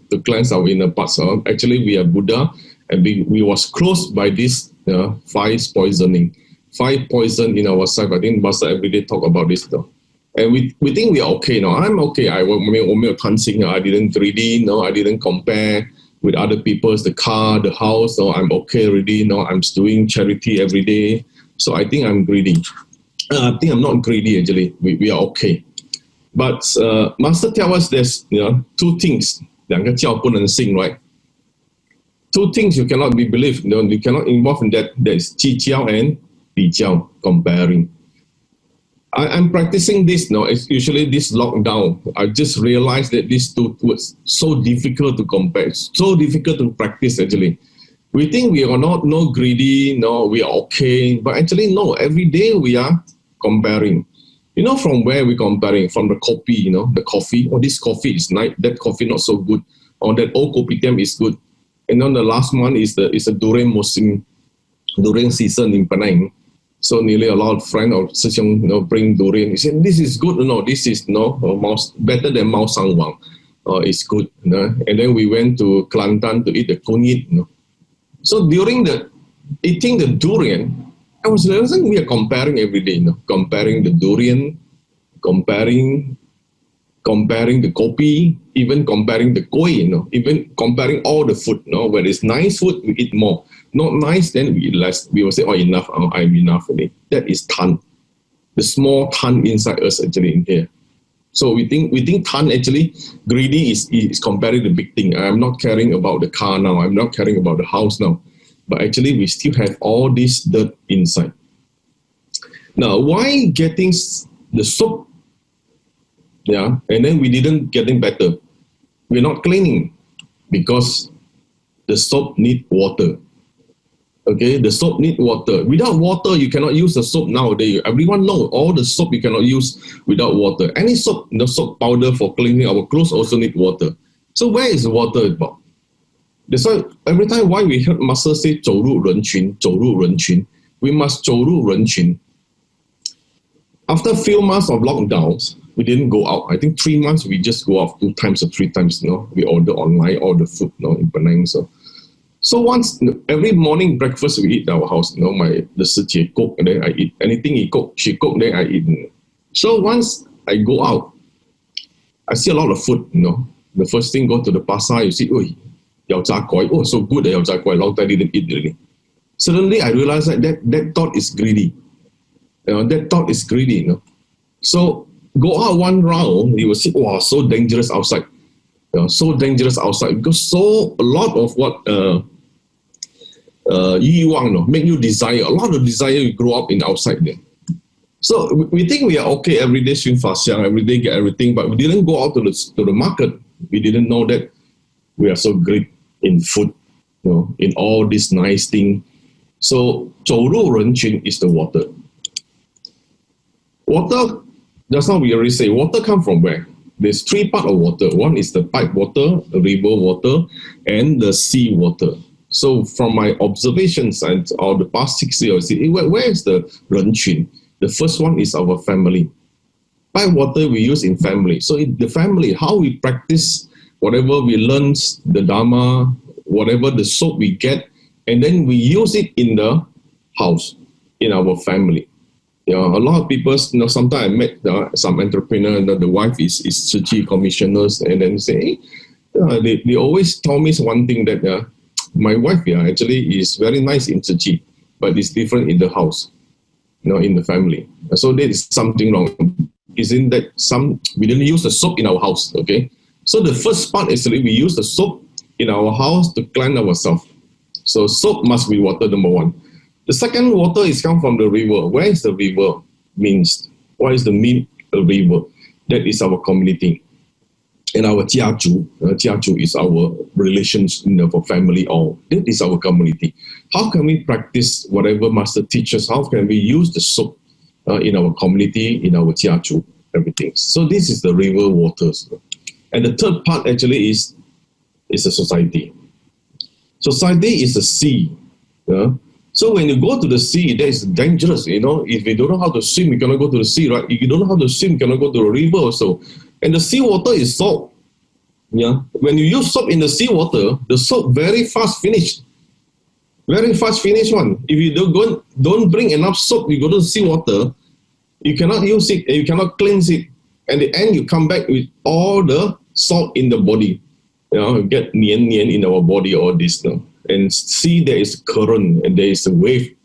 to cleanse our inner parts. Actually, we are Buddha, and we was closed by this 5 poisoning. 5 poison in ourselves. I think Master every day talk about this though. And we think we are okay now. I'm okay. I didn't greedy, no, I didn't compare with other people's, the car, the house, no, I'm okay already, no, I'm doing charity every day. So I think I'm greedy. I think I'm not greedy actually. We are okay. But Master tells us there's two things, 两个教不能信, right? Two things you cannot be believed, you cannot involve in that. There's 计较 and 比较, comparing. I'm practicing this now. It's usually this lockdown. I just realized that these two words so difficult to compare, so difficult to practice actually. We think we are not greedy, no, we are okay, but actually no. Every day we are comparing. You know from where we comparing? From the coffee, the coffee. Oh, this coffee is nice. That coffee not so good. Or that old kopitiam is good. And then the last one is the durian season in Penang. So nearly a lot of friends or Sixiong, bring durian. He said, this is good. No, this is better than Mao Sang Wang. It's good. And then we went to Kelantan to eat the kunyit. So during the eating the durian, I was realizing we are comparing every day. Comparing the durian, comparing the kopi, even comparing the koi, even comparing all the food. Where it's nice food, we eat more. Not nice, then we eat less. We will say, oh, enough, I'm enough. That is tan. The small tan inside us actually in here. So we think tan actually, greedy is comparing the big thing. I'm not caring about the car now. I'm not caring about the house now. But actually, we still have all this dirt inside. Now, why getting the soap? Yeah, and then we didn't getting better. We're not cleaning because the soap need water. Okay, the soap need water. Without water, you cannot use the soap nowadays. Everyone knows all the soap you cannot use without water. Any soap, the soap powder for cleaning our clothes also need water. So where is the water about? That's why every time why we heard Master say 走入人群, 走入人群, we must 走入人群. After a few months of lockdowns, we didn't go out. I think 3 months we just go out 2 times or 3 times. We order online, order food in Penang. So once every morning breakfast we eat at our house. The Tzu Chi cook, and then I eat anything he cook. She cook, then I eat. So once I go out, I see a lot of food. The first thing go to the pasar, you see, yao zha guai. Oh, so good yao zha guai. Long time didn't eat really. Suddenly I realized that thought is greedy. That thought is greedy. So go out one round, you will see, wow, so dangerous outside. So dangerous outside because a lot of what Huang make you desire. A lot of desire you grow up in outside there. So we think we are okay every day, swim fast, every day get everything, but we didn't go out to the market. We didn't know that we are so great in food, in all this nice thing. So 走入人群 is the water. Water, just now we already say, water come from where? There's 3 parts of water. One is the pipe water, the river water, and the sea water. So from my observations and the past 6 years, where is the 人群? The first one is our family. Pipe water we use in family. So in the family, how we practice whatever we learn, the Dharma, whatever the soap we get, and then we use it in the house, in our family. A lot of people, sometimes I met some entrepreneur, the wife is Tzu Chi commissioners, and then say, they always tell me one thing that my wife actually is very nice in Tzu Chi, but it's different in the house, in the family. So there is something wrong. Isn't that we didn't use the soap in our house, okay? So the first part actually we use the soap in our house to cleanse ourselves. So soap must be water, number one. The second water is come from the river. Where is the river? What is the mean of river? That is our community. And our jiazhu. Jiazhu is our relations for family all. That is our community. How can we practice whatever Master teaches? How can we use the soap in our community, in our jiazhu, everything? So this is the river waters. And the third part actually is the society. Society is the sea. So when you go to the sea, that is dangerous, If you don't know how to swim, you cannot go to the sea, right? If you don't know how to swim, you cannot go to the river also. And the sea water is salt. When you use soap in the sea water, the soap very fast finished. Very fast finish one. If you don't bring enough soap, you go to the sea water, You cannot use it, and you cannot cleanse it. At the end, you come back with all the salt in the body. Get nian in our body, all this, and see there is current and there is a wave,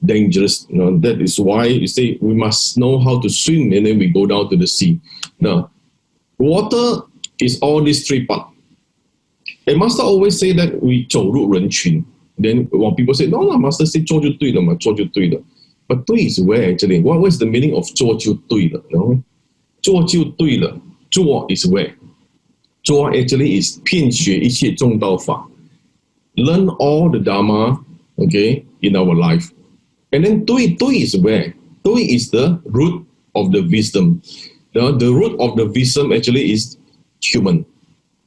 dangerous. That is why you say we must know how to swim, and then we go down to the sea. Now, water is all these three parts. And Master always say that we 走入人群. Then when people say, no, Master say 做就对了嘛，做就对了. But 对 is where actually? What is the meaning of 做就对了? 做就对了. 做 is where? 做 actually is 遍学一切中道法. Learn all the Dharma, okay, in our life. And then 对 is where? 对 is the root of the wisdom. The root of the wisdom actually is human.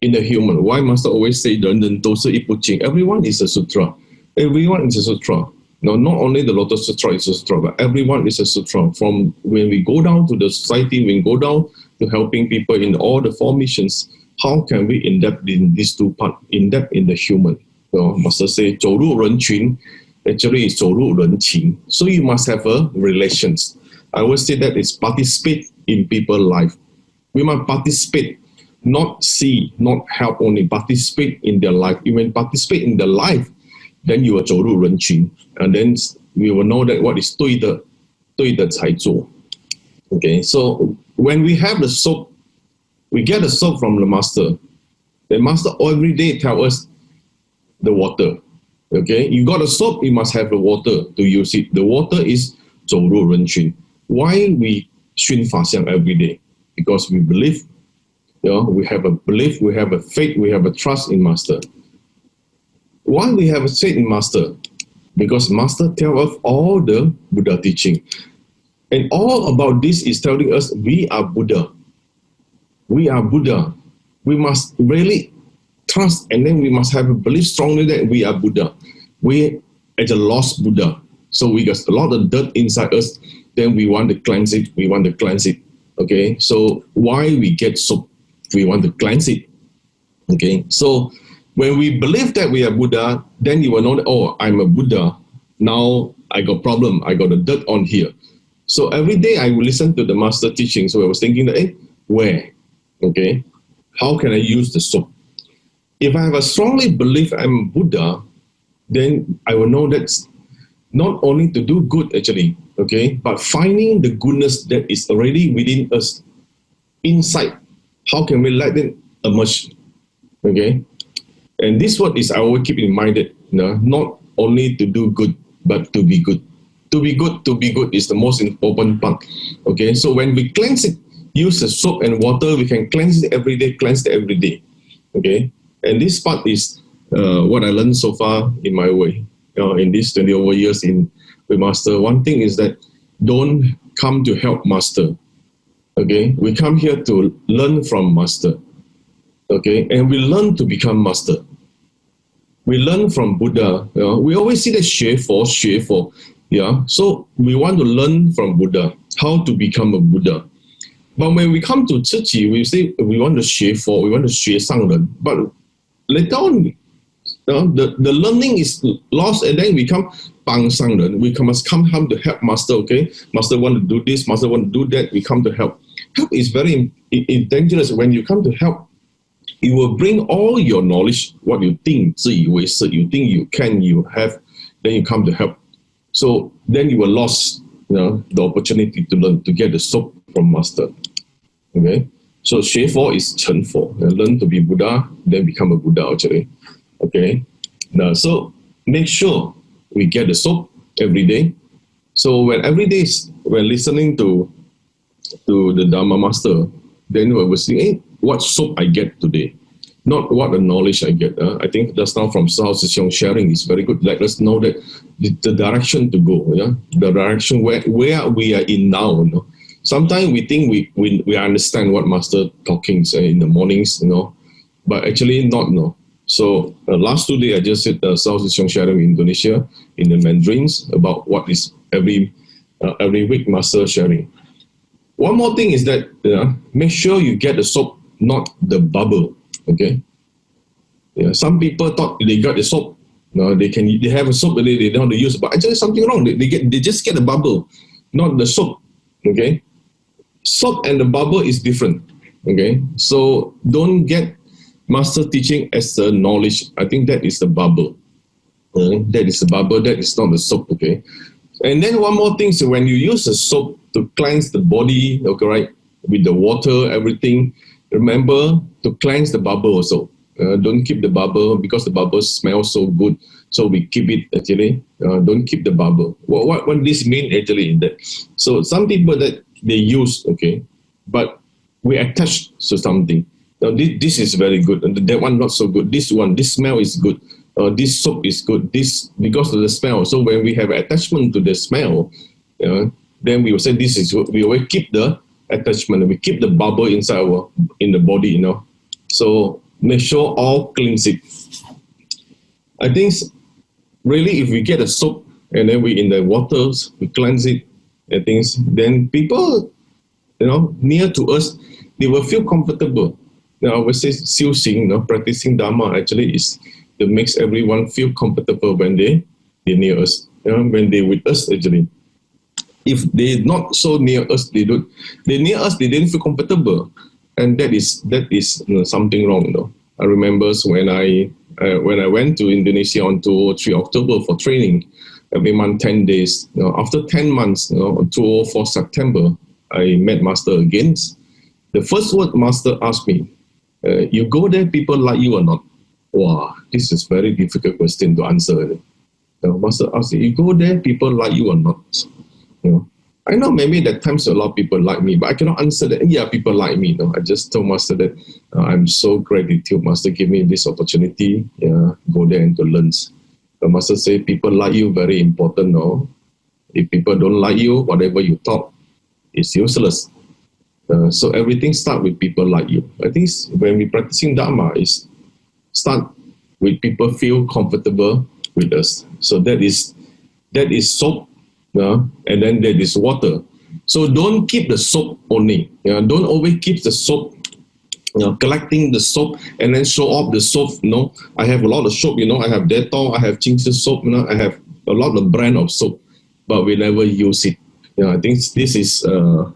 In the human, why Master always say 人人都是一部经? Everyone is a sutra. Everyone is a sutra. No, not only the Lotus Sutra is a sutra, but everyone is a sutra. From when we go down to the society, when we go down to helping people in all the four missions, how can we in depth in these two parts? In depth in the human. Master say 走入人群 actually is 走入人情. So you must have a relations. I always say that it's participate in people's life. We must participate. Not see, not help only, participate in their life. If you participate in their life, then you are 走入人群, and then we will know that what is 对的才做. Okay, so when we have the soap, we get the soap from the master. The master every day tell us the water. Okay, you got a soap, you must have the water to use it. The water is 走入人群. Why we 熏法相 every day? Because we believe. We have a belief, we have a faith, we have a trust in Master. Why we have a faith in Master? Because Master tell us all the Buddha teaching. And all about this is telling us we are Buddha. We are Buddha. We must really trust, and then we must have a belief strongly that we are Buddha. We are a lost Buddha. So we got a lot of dirt inside us. Then we want to cleanse it. We want to cleanse it. Okay, so why we get soap? We want to cleanse it. Okay, so when we believe that we are Buddha, then you will know that, oh, I'm a Buddha. Now I got problem. I got the dirt on here. So every day I will listen to the master teaching. So I was thinking that, where? Okay, how can I use the soap? If I have a strongly belief I'm Buddha, then I will know that not only to do good actually, okay, but finding the goodness that is already within us, inside. How can we let it emerge? Okay, and this word is I always keep in mind that not only to do good, but to be good. To be good is the most important part. Okay, so when we cleanse it, use the soap and water, we can cleanse it every day. Okay, and this part is what I learned so far in my way. In these 20 over years with Master, one thing is that don't come to help Master. Okay, we come here to learn from Master. Okay, and we learn to become Master. We learn from Buddha. We always see that 学佛. Yeah, so we want to learn from Buddha how to become a Buddha. But when we come to Tzu Chi, we say we want to 学佛, we want to 学上人. But later on, the learning is lost, and then we come 帮上人. We must come to help Master. Okay, Master want to do this, Master want to do that. We come to help. Help is very dangerous. When you come to help, you will bring all your knowledge, what you think, 自以为是, you think you can, you have, then you come to help. So then you will lose the opportunity to learn, to get the soap from Master. Okay, so 学佛 is 成佛. Learn to be Buddha, then become a Buddha actually. Okay, now so make sure we get the soap every day. So when every day when listening to the Dharma Master, then we will see, what soap I get today, not what the knowledge I get. I think just now from Zhishou sharing is very good. Let us know that the direction to go, the direction where we are in now. Sometimes we think we understand what Master talking say in the mornings, but actually not. So last 2 days I just said South Zhishou sharing in Indonesia in the Mandarins about what is every week Master sharing. One more thing is that make sure you get the soap, not the bubble. Okay. Some people thought they got the soap. They have a soap, they don't know how to use it. But actually something wrong. They just get a bubble, not the soap. Okay, soap and the bubble is different. Okay, so don't get master teaching as the knowledge. I think that is the bubble. That is the bubble. That is not the soap. Okay, and then one more thing. So when you use the soap to cleanse the body, okay, right, with the water, everything, remember to cleanse the bubble also. Don't keep the bubble because the bubble smells so good. So we keep it actually. Don't keep the bubble. What this mean actually in that? So some people that they use, okay, but we attach to something. Now this is very good, and that one not so good. This smell is good. This soap is good. This because of the smell. So when we have attachment to the smell, then we will say this is good. We always keep the attachment. We keep the bubble inside in the body. So make sure all cleanse it. I think really if we get a soap and then we in the waters, we cleanse it, and things, then people, near to us, they will feel comfortable. I would say Xiu Xing, practicing Dharma actually is that makes everyone feel comfortable when they're near us, when they're with us actually. If they're not so near us, they're near us, they didn't feel comfortable. And that is something wrong. I remember when I went to Indonesia on 203 October for training, every month 10 days. After 10 months, on 204 September, I met Master again. The first word Master asked me, you go there, people like you or not? Wow, this is very difficult question to answer. Master asked, you go there, people like you or not? I know maybe at times a lot of people like me, but I cannot answer that. Yeah, people like me. I just told Master that I'm so gratitude. Master give me this opportunity. Go there and to learn. The Master say people like you very important. If people don't like you, whatever you talk is useless. So everything start with people like you. I think when we practicing Dharma, is start with people feel comfortable with us. So that is soap. And then there is water. So don't keep the soap only. Don't always keep the soap, collecting the soap and then show off the soap. I have a lot of soap, I have Dettol, I have Ching soap, I have a lot of brand of soap, but we never use it. I think this is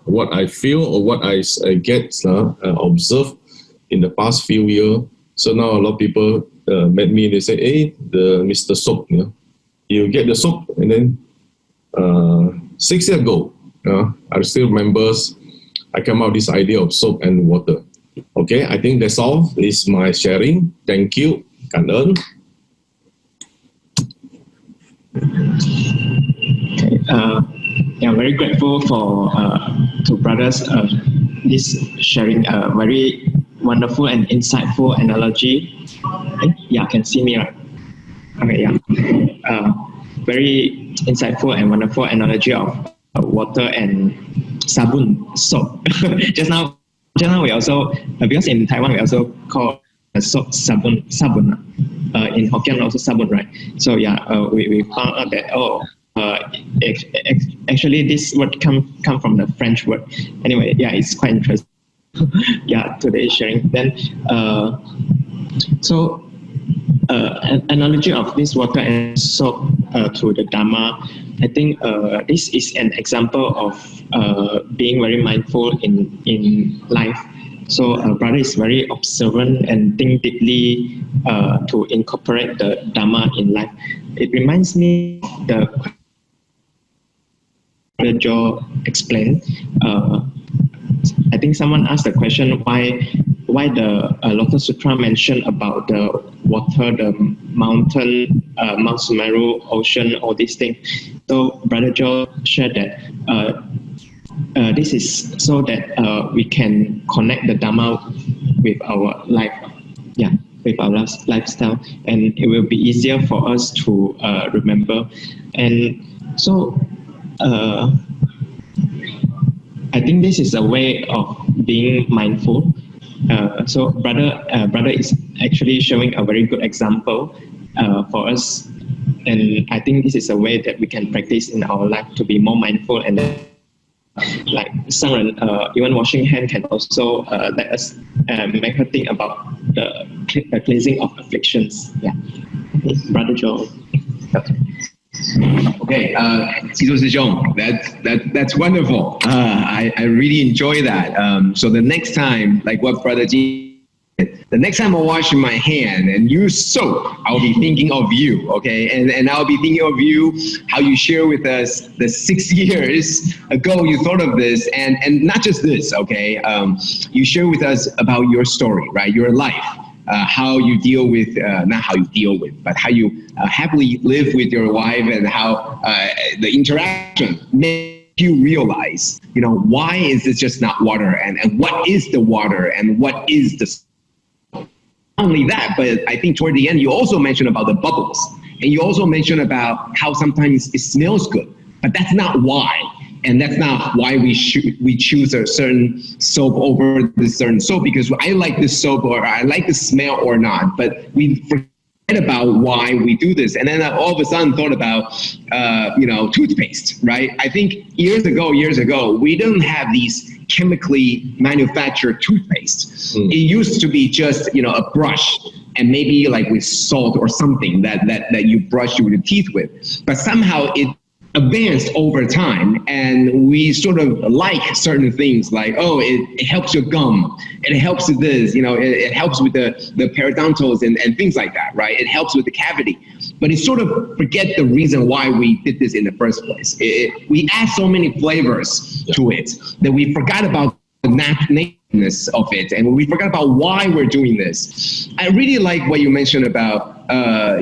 what I feel or what I get observed in the past few years. So now a lot of people met me, they say, hey, the Mr. Soap, you get the soap, and then 6 years ago, I still remember I came out with this idea of soap and water. Okay, I think that's all. This is my sharing. Thank you. Cảm ơn. Okay, very grateful for to brothers this sharing a very wonderful and insightful analogy. Yeah, can see me right? Okay, yeah. Very insightful and wonderful analogy of water and sabun, soap. just now we also, because in Taiwan we also call soap sabun. In Hokkien also sabun, right? So we found out that actually this word come from the French word. Anyway, it's quite interesting. Today's sharing. Then an analogy of this water and soap to the Dharma, I think this is an example of being very mindful in life. So brother is very observant and think deeply to incorporate the Dharma in life. It reminds me of the Joe explained. I think someone asked the question why the Lotus Sutra mentioned about the water, the mountain, Mount Sumera, ocean, all these things. So Brother Joe shared that this is so that we can connect the Dharma with our life, with our lifestyle, and it will be easier for us to remember. And so I think this is a way of being mindful. So brother is actually showing a very good example for us, and I think this is a way that we can practice in our life to be more mindful. And like Sangren, even washing hand can also let us make her think about the cleansing of afflictions. Brother Joe. Okay. Okay, Jishou师兄, that's wonderful. I really enjoy that. So the next time, like what Brother Jing, the next time I wash my hand and use soap, I'll be thinking of you, okay? And I'll be thinking of you, how you share with us the 6 years ago you thought of this, and not just this, okay? You share with us about your story, right? Your life. How you deal with, not how you deal with, but how you happily live with your wife, and how the interaction made you realize, why is this just not water, and what is the water, and what is the... Not only that, but I think toward the end, you also mentioned about the bubbles, and you also mentioned about how sometimes it smells good, but that's not why. And that's not why we choose a certain soap over this certain soap, because I like this soap or I like the smell or not, but we forget about why we do this. And then I all of a sudden thought about, toothpaste, right? I think years ago, we don't have these chemically manufactured toothpaste. It used to be just, a brush and maybe like with salt or something that you brush your teeth with. But somehow it advanced over time, and we sort of like certain things, like, it helps your gum, it helps with this, it helps with the periodontals and things like that, right? It helps with the cavity. But it sort of forget the reason why we did this in the first place. We add so many flavors to it that we forgot about the naturalness of it, and we forgot about why we're doing this. I really like what you mentioned about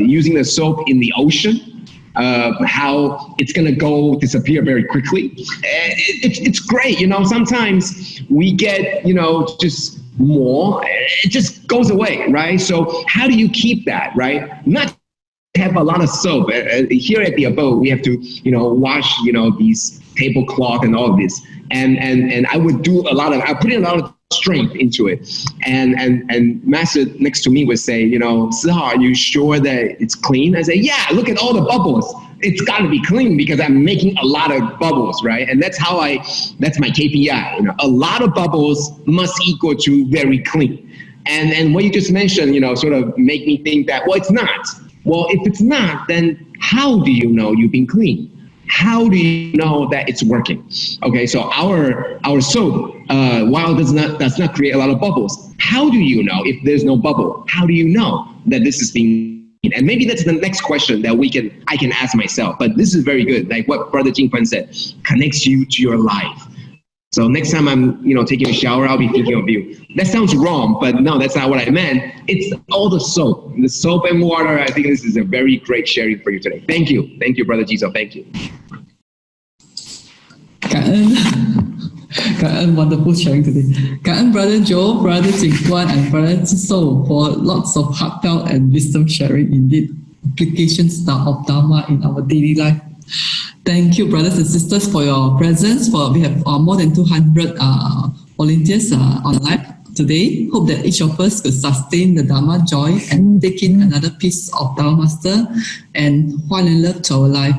using the soap in the ocean. How it's going to disappear very quickly. It's great, sometimes we get, just more, it just goes away, right? So how do you keep that, right? Not have a lot of soap. Here at the abode, we have to, wash, these tablecloth and all of this. And I would I put in a lot of strength into it. And Master next to me would say, Sihao, are you sure that it's clean? I say, yeah, look at all the bubbles. It's got to be clean because I'm making a lot of bubbles, right? And that's my KPI. A lot of bubbles must equal to very clean. And what you just mentioned, sort of make me think that, well, it's not. Well, if it's not, then how do you know you've been clean? How do you know that it's working? Okay, so our soap, while does not create a lot of bubbles, how do you know if there's no bubble? How do you know that this is being? And maybe that's the next question that I can ask myself. But this is very good, like what Brother Jing said, connects you to your life. So next time I'm, taking a shower, I'll be thinking of you. That sounds wrong, but no, that's not what I meant. It's all the soap and water. I think this is a very great sharing for you today. Thank you, Brother Jishou. Thank you.感恩 wonderful sharing today. 感恩 Brother Joe, Brother Jing and Brother Jishou for lots of heartfelt and wisdom sharing. Indeed, applications of Dharma in our daily life. Thank you, brothers and sisters, for your presence. We have more than 200 volunteers online today. Hope that each of us could sustain the Dharma joy and take in another piece of Dharma Master and Hualien love to our life.